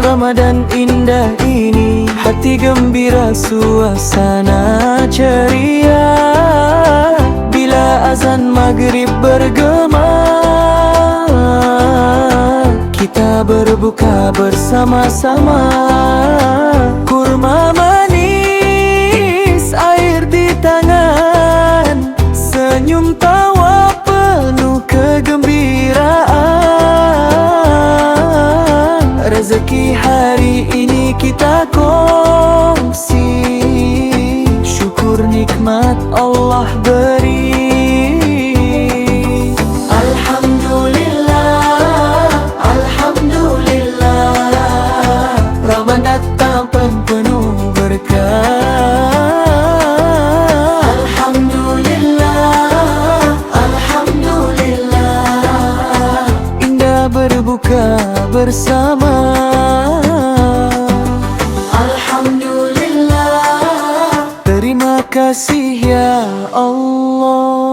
Ramadan indah ini, hati gembira, suasana ceria. Bila azan maghrib bergema, kita berbuka bersama-sama. Kurma manis, air di tangan, senyum tawa penuh kegembiraan. Rezeki hari ini kita kongsi, syukur nikmat Allah beri. Alhamdulillah, Alhamdulillah, Ramadan datang penuh berkah. Alhamdulillah, Alhamdulillah, indah berbuka bersama. Alhamdulillah, terima kasih ya Allah.